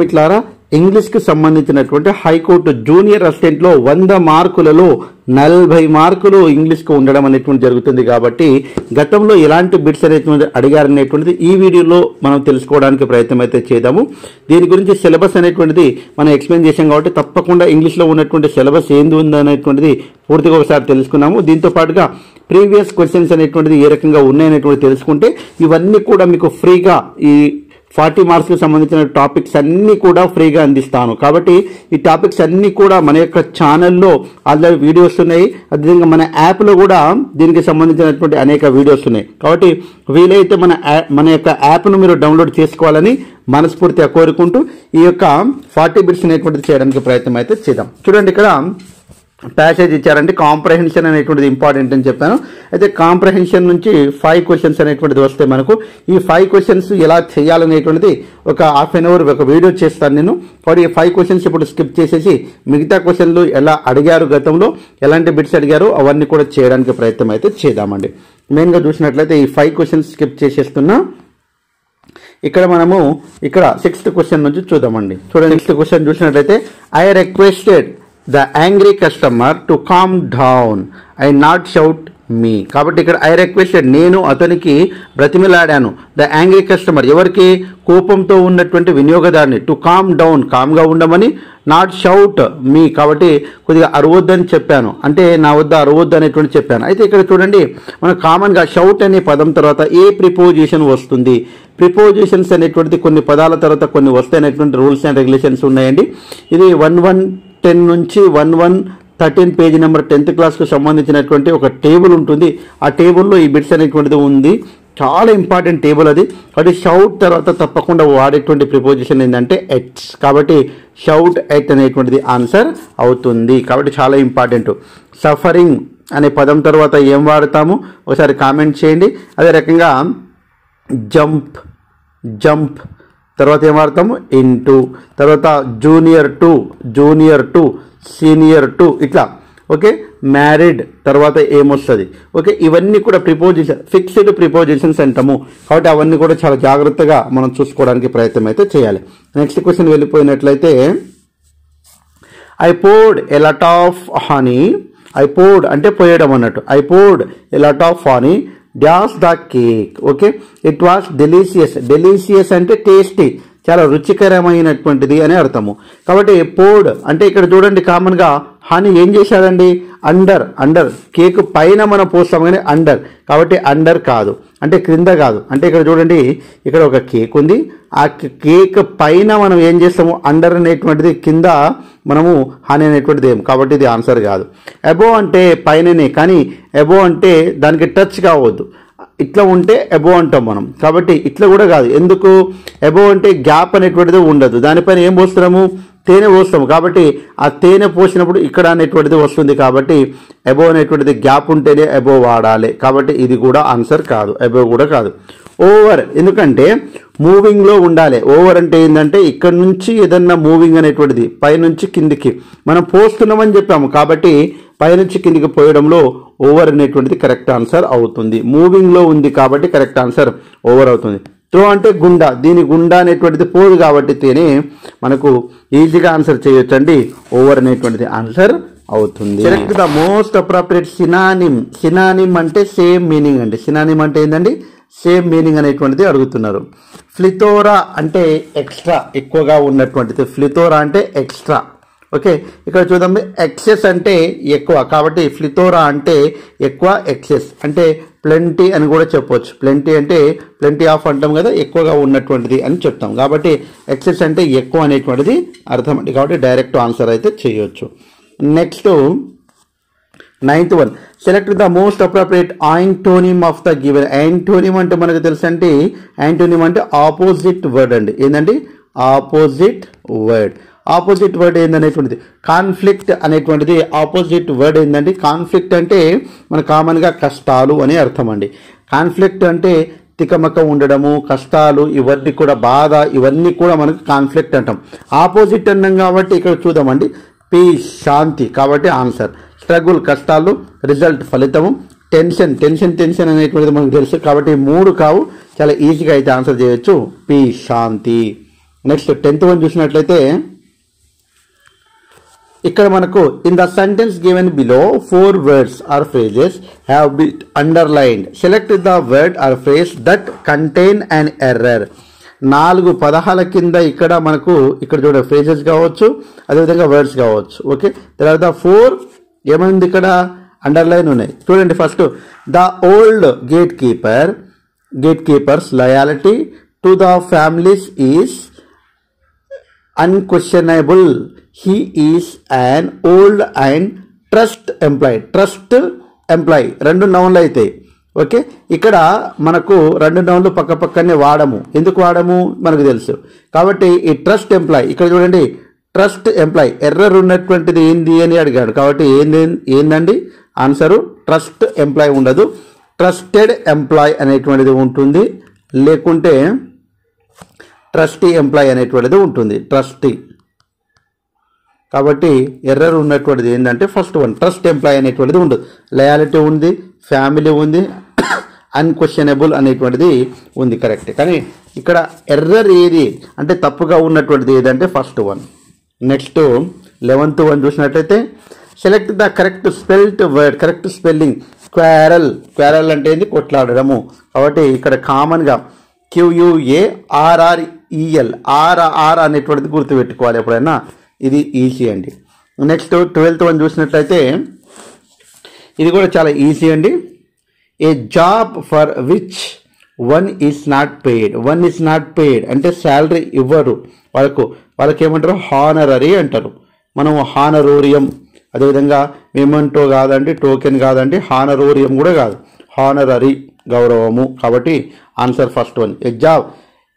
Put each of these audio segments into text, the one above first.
మిత్రులారా, ఇంగ్లీష్ కు సంబంధించినటువంటి హైకోర్టు జూనియర్ అసిస్టెంట్ లో 100 మార్కులలో 40 మార్కులు ఇంగ్లీష్ కు ఉండడం అనేటువంటి జరుగుతుంది. కాబట్టి గతంలో ఎలాంటి బిట్స్ అనేటువంటి అడిగారనేటువంటిది ఈ వీడియోలో మనం తెలుసుకోవడానికి ప్రయత్నం అయితే చేద్దాము. దీని గురించి సిలబస్ అనేటువంటిది మనం ఎక్స్ప్లెయిన్ చేసాం కాబట్టి తప్పకుండా ఇంగ్లీష్ లో ఉన్నటువంటి సిలబస్ ఏంది ఉందనేటువంటిది పూర్తిగా ఒకసారి తెలుసుకున్నాము. దీంతో పాటుగా ప్రీవియస్ క్వశ్చన్స్ అనేటువంటిది ఏ రకంగా ఉన్నాయనేటువంటి తెలుసుకుంటే ఇవన్నీ కూడా మీకు ఫ్రీగా ఈ 40 మార్క్స్కి సంబంధించిన టాపిక్స్ అన్నీ కూడా ఫ్రీగా అందిస్తాను. కాబట్టి ఈ టాపిక్స్ అన్నీ కూడా మన యొక్క ఛానల్లో ఆల్రెడీ వీడియోస్ ఉన్నాయి. అదేవిధంగా మన యాప్లో కూడా దీనికి సంబంధించినటువంటి అనేక వీడియోస్ ఉన్నాయి. కాబట్టి వీలైతే మన యొక్క యాప్ను మీరు డౌన్లోడ్ చేసుకోవాలని మనస్ఫూర్తిగా కోరుకుంటూ ఈ యొక్క 40 బిట్స్ అనేటువంటిది చేయడానికి ప్రయత్నం అయితే చేద్దాం. చూడండి, ఇక్కడ ప్యాసేజ్ ఇచ్చారంటే కాంప్రహెన్షన్ అనేటువంటిది ఇంపార్టెంట్ అని చెప్పాను. అయితే కాంప్రహెన్షన్ నుంచి 5 క్వశ్చన్స్ అనేటువంటిది వస్తే మనకు ఈ 5 క్వశ్చన్స్ ఎలా చేయాలనేటువంటిది ఒక హాఫ్ అన్ అవర్ ఒక వీడియో చేస్తాను నేను. కాబట్టి ఈ 5 క్వశ్చన్స్ ఇప్పుడు స్కిప్ చేసేసి మిగతా క్వశ్చన్లు ఎలా అడిగారు, గతంలో ఎలాంటి బిట్స్ అడిగారు అవన్నీ కూడా చేయడానికి ప్రయత్నం అయితే చేద్దామండి. మెయిన్గా చూసినట్లయితే ఈ 5 క్వశ్చన్స్ స్కిప్ చేసేస్తున్నా. ఇక్కడ మనము ఇక్కడ 6th క్వశ్చన్ నుంచి చూద్దామండి. చూడండి, 6th క్వశ్చన్ చూసినట్లయితే I requested the angry customer to calm down and not shout me. కాబట్టి ఇక్కడ ఐ రిక్వెస్టెడ్ నేను అతనికి బ్రతిమిలాడాను. ద యాంగ్రీ కస్టమర్ ఎవరికి, కోపంతో ఉన్నటువంటి వినియోగదారుని, టు కామ్ డౌన్ కామ్గా ఉండమని, నాట్ షౌట్ మీ కాబట్టి కొద్దిగా అరవద్దని చెప్పాను, అంటే నా వద్ద అరవద్దు అనేటువంటి చెప్పాను. అయితే ఇక్కడ చూడండి, మనం కామన్గా షౌట్ అనే పదం తర్వాత ఏ ప్రిపోజిషన్ వస్తుంది. ప్రిపోజిషన్స్ అనేటువంటిది కొన్ని పదాల తర్వాత కొన్ని వస్తాయనేటువంటి రూల్స్ అండ్ రెగ్యులేషన్స్ ఉన్నాయండి. ఇది 1110 నుంచి 1113 పేజీ నెంబర్ 10th క్లాస్కు సంబంధించినటువంటి ఒక టేబుల్ ఉంటుంది. ఆ టేబుల్లో ఈ బిట్స్ అనేటువంటిది ఉంది. చాలా ఇంపార్టెంట్ టేబుల్ అది. కాబట్టి షౌట్ తర్వాత తప్పకుండా వాడేటువంటి ప్రిపోజిషన్ ఏంటంటే ఎట్స్. కాబట్టి షౌట్ ఎట్ అనేటువంటిది ఆన్సర్ అవుతుంది. కాబట్టి చాలా ఇంపార్టెంట్. సఫరింగ్ అనే పదం తర్వాత ఏం వాడతాము ఒకసారి కామెంట్ చేయండి. అదే రకంగా జంప్ తర్వాత ఏం వాడతాము, ఇంటూ, తర్వాత జూనియర్ టు సీనియర్ టు, ఇట్లా. ఓకే, మ్యారీడ్ తర్వాత ఏమొస్తుంది. ఓకే, ఇవన్నీ కూడా ప్రిపోజిషన్, ఫిక్స్డ్ ప్రిపోజిషన్స్ అంటాము. కాబట్టి అవన్నీ కూడా చాలా జాగ్రత్తగా మనం చూసుకోవడానికి ప్రయత్నం అయితే చేయాలి. నెక్స్ట్ క్వశ్చన్ వెళ్ళిపోయినట్లయితే I poured a lot of honey. I poured అంటే పోయడం అన్నట్టు. I poured a lot of honey dash the cake. Okay, it was delicious. Delicious అంటే టేస్టీ, చాలా రుచికరమైనటువంటిది అని అర్థము. కాబట్టి పోర్డ్ అంటే ఇక్కడ చూడండి, కామన్గా హనీ ఏం చేశాడండి, అండర్ కేక్ పైన మనం పోస్తాం కానీ అండర్, కాబట్టి అండర్ కాదు, అంటే క్రింద కాదు. అంటే ఇక్కడ చూడండి, ఇక్కడ ఒక కేక్ ఉంది. ఆ కేక్ పైన మనం ఏం చేస్తాము, అండర్ అనేటువంటిది, కింద మనము హనీ అనేటువంటిది ఏం, కాబట్టి ఇది ఆన్సర్ కాదు. అబో అంటే పైననే, కానీ అబో అంటే దానికి టచ్ కావద్దు. ఇట్లా ఉంటే అబో అంటాం మనం, కాబట్టి ఇట్లా కూడా కాదు. ఎందుకు, అబో అంటే గ్యాప్ అనేటువంటిది ఉండదు. దానిపైన ఏం పోస్తున్నాము, తేనె పోస్తాము. కాబట్టి ఆ తేనె పోసినప్పుడు ఇక్కడ అనేటువంటిది వస్తుంది. కాబట్టి అబో అనేటువంటిది గ్యాప్ ఉంటేనే అబో వాడాలి. కాబట్టి ఇది కూడా ఆన్సర్ కాదు, అబో కూడా కాదు. ఓవర్ ఎందుకంటే మూవింగ్లో ఉండాలి. ఓవర్ అంటే ఏంటంటే ఇక్కడ నుంచి ఏదన్నా మూవింగ్ అనేటువంటిది పైనుంచి కిందికి మనం పోస్తున్నామని చెప్పాము. కాబట్టి పైనుంచి కిందికి పోయడంలో ఓవర్ అనేటువంటిది కరెక్ట్ ఆన్సర్ అవుతుంది. మూవింగ్లో ఉంది కాబట్టి కరెక్ట్ ఆన్సర్ ఓవర్ అవుతుంది. త్రో అంటే గుండా, దీని గుండా అనేటువంటిది పోదు కాబట్టి తేనే మనకు ఈజీగా ఆన్సర్ చేయొచ్చు అండి. ఓవర్ అనేటువంటిది ఆన్సర్ అవుతుంది. Select the most appropriate synonym అంటే సేమ్ మీనింగ్ అండి. సినానిమ్ అంటే ఏంటండి, సేమ్ మీనింగ్ అనేటువంటిది అడుగుతున్నారు. ఫ్లితోరా అంటే ఎక్స్ట్రా, ఎక్కువగా ఉన్నటువంటిది. ఫ్లితోరా అంటే ఎక్స్ట్రా. ఓకే, ఇక్కడ చూద్దాం, ఎక్సెస్ అంటే ఎక్కువ, కాబట్టి ఫ్లితోరా అంటే ఎక్కువ, ఎక్సెస్ అంటే ప్లెంటీ అని కూడా చెప్పవచ్చు. ప్లెంటీ అంటే ప్లెంటీ ఆఫ్ అంటాం కదా, ఎక్కువగా ఉన్నటువంటిది అని చెప్తాం. కాబట్టి ఎక్సెస్ అంటే ఎక్కువ అనేటువంటిది అర్థం అండి. కాబట్టి డైరెక్ట్ ఆన్సర్ అయితే చేయొచ్చు. Next 9th one, select the most appropriate antonym of the given. Antonym అంటే మనకు తెలుసు అంటే, యాంటోనిమ్ అంటే ఆపోజిట్ వర్డ్ అండి. ఏంటండి, ఆపోజిట్ వర్డ్. ఆపోజిట్ వర్డ్ ఏందనేటువంటిది కాన్ఫ్లిక్ట్ అనేటువంటిది ఆపోజిట్ వర్డ్ ఏంటంటే, కాన్ఫ్లిక్ట్ అంటే మన కామన్గా కష్టాలు అని అర్థం అండి. కాన్ఫ్లిక్ట్ అంటే తికమక ఉండడము, కష్టాలు, ఇవన్నీ కూడా బాధ, ఇవన్నీ కూడా మనకు కాన్ఫ్లిక్ట్ అంటాం. ఆపోజిట్ అన్నాం కాబట్టి ఇక్కడ చూద్దామండి, పీస్ శాంతి, కాబట్టి ఆన్సర్. స్ట్రగుల్ కష్టాలు, రిజల్ట్ ఫలితము, టెన్షన్ అనేటువంటిది మనకు తెలుసు. కాబట్టి 3 కావు, చాలా ఈజీగా అయితే ఆన్సర్ చేయొచ్చు, పీస్ శాంతి. నెక్స్ట్ 10th వన్ చూసినట్లయితే ఇక్కడ మనకు in the sentence given below 4 words or phrases have been underlined. Select the word or phrase that contain an error. 4 పదాల కింద ఇక్కడ మనకు ఇక్కడ చూడండి ఫ్రేజెస్ కావచ్చు, అదేవిధంగా వర్డ్స్ కావచ్చు. ఓకే, తర్వాత 4 ఏమైంది ఇక్కడ అండర్లైన్ ఉన్నాయి. చూడండి first, the old gatekeeper's loyalty to the families is unquestionable. He is an old and trust employee 2 నౌన్లు అవుతాయి. ఓకే, ఇక్కడ మనకు 2 నౌన్లు పక్క పక్కనే వాడము. ఎందుకు వాడము మనకు తెలుసు కాబట్టి ఈ ట్రస్ట్ ఎంప్లాయ్ ఇక్కడ చూడండి, ట్రస్ట్ ఎంప్లాయ్ ఎర్రర్ ఉన్నటువంటిది ఏంది అని అడిగాడు. కాబట్టి ఏందండి ఆన్సరు ట్రస్ట్ ఎంప్లాయ్ ఉండదు, ట్రస్టెడ్ ఎంప్లాయ్ అనేటువంటిది ఉంటుంది, లేకుంటే ట్రస్టీ ఎంప్లాయ్ అనేటువంటిది ఉంటుంది. ట్రస్టీ కాబట్టి ఎర్రర్ ఉన్నటువంటిది ఏంటంటే ఫస్ట్ వన్ ట్రస్ట్ ఎంప్లాయ్ అనేటువంటిది ఉండదు. లయాలిటీ ఉంది, ఫ్యామిలీ ఉంది, అన్క్వశ్చనబుల్ అనేటువంటిది ఉంది. కరెక్ట్. కానీ ఇక్కడ ఎర్రర్ ఏది అంటే తప్పుగా ఉన్నటువంటిది ఏదంటే first one. Next 11th one చూసినట్లయితే select the correct spelled word, correct spelling. Quarrel అంటే ఏంది కొట్లాడడము. కాబట్టి ఇక్కడ కామన్గా QUARREL ఆర్ అనేటువంటిది గుర్తుపెట్టుకోవాలి ఎప్పుడైనా, ఇది ఈజీ అండి. నెక్స్ట్ 12th వన్ చూసినట్లయితే ఇది కూడా చాలా ఈజీ అండి. A job for which one is not paid అంటే శాలరీ ఇవ్వరు వాళ్ళకి ఏమంటారు హానరరీ అంటారు. మనం హానరోరియం, అదేవిధంగా మెమెంటో కాదండి, టోకెన్ కాదండి, హానరోరియం కూడా కాదు, హానరరీ గౌరవము. కాబట్టి answer first one. A job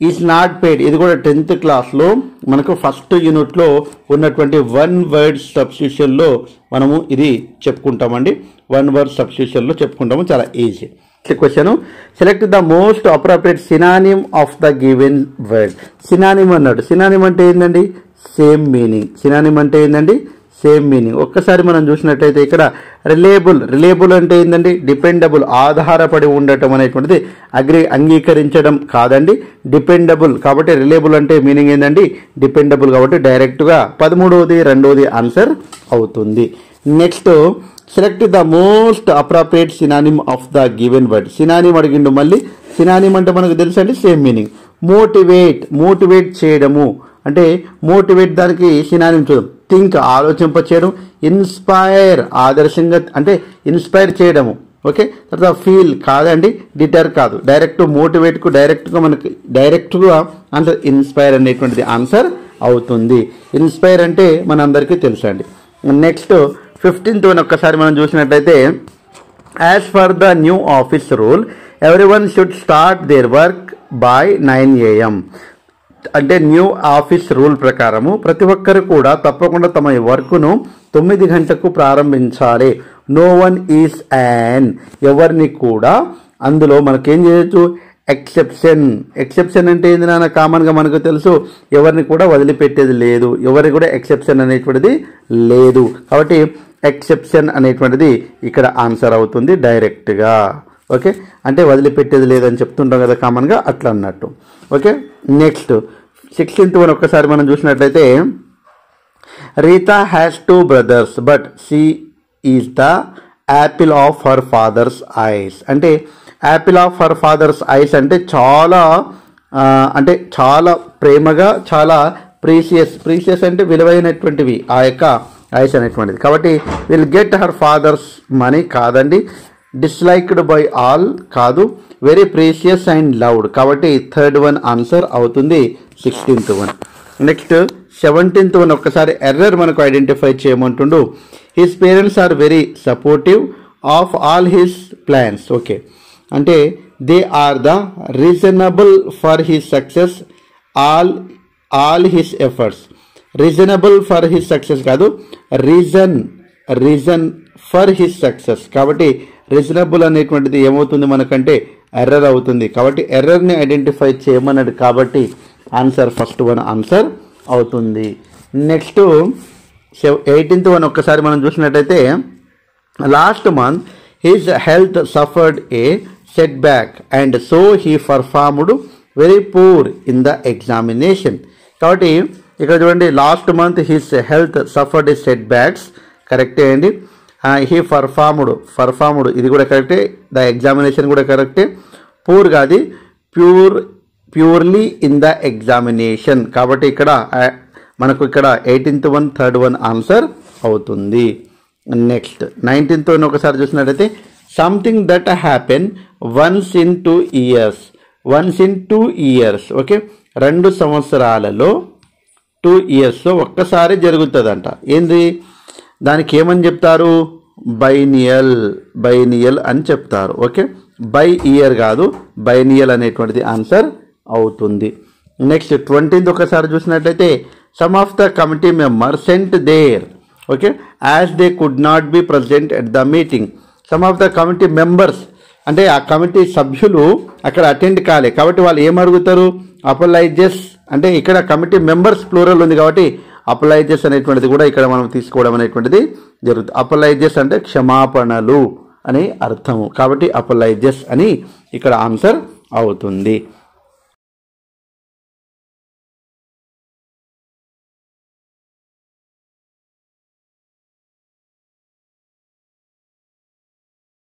is not paid ఇది కూడా 10th క్లాస్లో మనకు ఫస్ట్ యూనిట్లో ఉన్నటువంటి 1 word సబ్స్టిట్యూషన్లో మనము ఇది చెప్పుకుంటామండి. 1 word సబ్స్టిట్యూషన్లో చెప్పుకుంటాము, చాలా easy. Question, select the most appropriate synonym of the given word. Synonym అన్నాడు. సినానిమ్ అంటే ఏంటండి సేమ్ మీనింగ్. ఒక్కసారి మనం చూసినట్లయితే ఇక్కడ రిలేబుల్ అంటే ఏంటండి డిపెండబుల్, ఆధారపడి ఉండటం అనేటువంటిది అంగీకరించడం కాదండి, డిపెండబుల్. కాబట్టి రిలేబుల్ అంటే మీనింగ్ ఏంటండి డిపెండబుల్. కాబట్టి డైరెక్ట్గా 13వది 2వది ఆన్సర్ అవుతుంది. Next select the most appropriate synonym of the given word. Synonym అడిగిండు. మళ్ళీ సినానిమ్ అంటే మనకు తెలుసు అండి సేమ్ మీనింగ్. మోటివేట్ చేయడము అంటే మోటివేట్ దానికి సినానిమ్ చూద్దాం. థింక్ ఆలోచింపచేయడం, ఇన్స్పైర్ ఆదర్శంగా అంటే ఇన్స్పైర్ చేయడము. ఓకే, తర్వాత ఫీల్ కాదండి, డిటర్ కాదు, డైరెక్ట్ మోటివేట్కు డైరెక్ట్గా ఆన్సర్ ఇన్స్పైర్ అనేటువంటిది ఆన్సర్ అవుతుంది. ఇన్స్పైర్ అంటే మనందరికీ తెలుసు అండి. నెక్స్ట్ 15th వన్ ఒక్కసారి మనం చూసినట్లయితే as for the new office rule everyone should start their work by 9 AM. అంటే న్యూ ఆఫీస్ రూల్ ప్రకారము ప్రతి ఒక్కరు కూడా తప్పకుండా తమ వర్క్ను 9 గంటలకు ప్రారంభించాలి. నో వన్ ఈజ్ యాన్ ఎవరిని కూడా అందులో మనకేం చేయొచ్చు ఎక్సెప్షన్ అంటే ఏంది నాన్న కామన్గా మనకు తెలుసు, ఎవరిని కూడా వదిలిపెట్టేది లేదు, ఎవరికి కూడా ఎక్సెప్షన్ అనేటువంటిది లేదు. కాబట్టి ఎక్సెప్షన్ అనేటువంటిది ఇక్కడ ఆన్సర్ అవుతుంది డైరెక్ట్గా. ఓకే, అంటే వదిలిపెట్టేది లేదని చెప్తుంటాం కదా కామన్గా, అట్లా అన్నట్టు. ఓకే, నెక్స్ట్ 16th వన్ ఒక్కసారి మనం చూసినట్లయితే Rita has 2 brothers but she is the apple of her father's eyes. అంటే apple of her father's eyes అంటే చాలా ప్రేమగా, చాలా ప్రీషియస్ అంటే విలువైనటువంటివి ఆ యొక్క ఐస్ అనేటువంటిది. కాబట్టి will get her father's money కాదండి, డిస్లైక్డ్ బై ఆల్ కాదు, వెరీ ప్రీషియస్ అండ్ లవ్డ్. కాబట్టి 3rd వన్ ఆన్సర్ అవుతుంది 16th one. Next 17th one ఒక్కసారి ఎర్రర్ మనకు ఐడెంటిఫై చేయమంటుండు. His parents are very supportive of all his plans. Okay, అంటే they are the reasonable for his success all his efforts. Reasonable for his success కాదు, reason for his success. కాబట్టి reasonable అనేటువంటిది ఏమవుతుంది మనకంటే error అవుతుంది. కాబట్టి ఎర్రర్ని identify చేయమన్నాడు కాబట్టి ఆన్సర్ ఫస్ట్ వన్ ఆన్సర్ అవుతుంది. నెక్స్ట్ 18th వన్ ఒక్కసారి మనం చూసినట్టయితే last month his health suffered A set back and so he performed very poor in the examination. కాబట్టి ఇక్కడ చూడండి, last month his health suffered set backs, కరెక్టే అండి. He performed ఇది కూడా కరెక్టే. ద ఎగ్జామినేషన్ కూడా కరెక్టే. పూర్ కాదు, ప్యూర్లీ ఇన్ ద ఎగ్జామినేషన్. కాబట్టి ఇక్కడ మనకు ఇక్కడ 18th one, 3rd one answer అవుతుంది. నెక్స్ట్ 19th వన్ ఒకసారి చూసినట్టయితే, something that happen once in 2 years. Okay, 2 సంవత్సరాలలో 2 ఇయర్స్లో ఒక్కసారి జరుగుతుందంట. ఏంది దానికి ఏమని చెప్తారు? బైనియల్ అని చెప్తారు. ఓకే, బై ఇయర్ కాదు, బైనియల్ అనేటువంటిది ఆన్సర్ అవుతుంది. నెక్స్ట్ 20th ఒకసారి చూసినట్లయితే, some of the committee member sent there, okay, as they could not be present at the meeting. Some of the committee members అంటే ఆ కమిటీ సభ్యులు అక్కడ అటెండ్ కాలే, కాబట్టి వాళ్ళు ఏం అడుగుతారు? అపోలైజెస్. అంటే ఇక్కడ కమిటీ మెంబర్స్ ప్లూరల్ ఉంది కాబట్టి అపోలైజెస్ అనేటువంటిది కూడా ఇక్కడ మనం తీసుకోవడం అనేటువంటిది జరుగుతుంది. అపోలైజెస్ అంటే క్షమాపణలు అని అర్థము, కాబట్టి అపోలైజెస్ అని ఇక్కడ ఆన్సర్ అవుతుంది.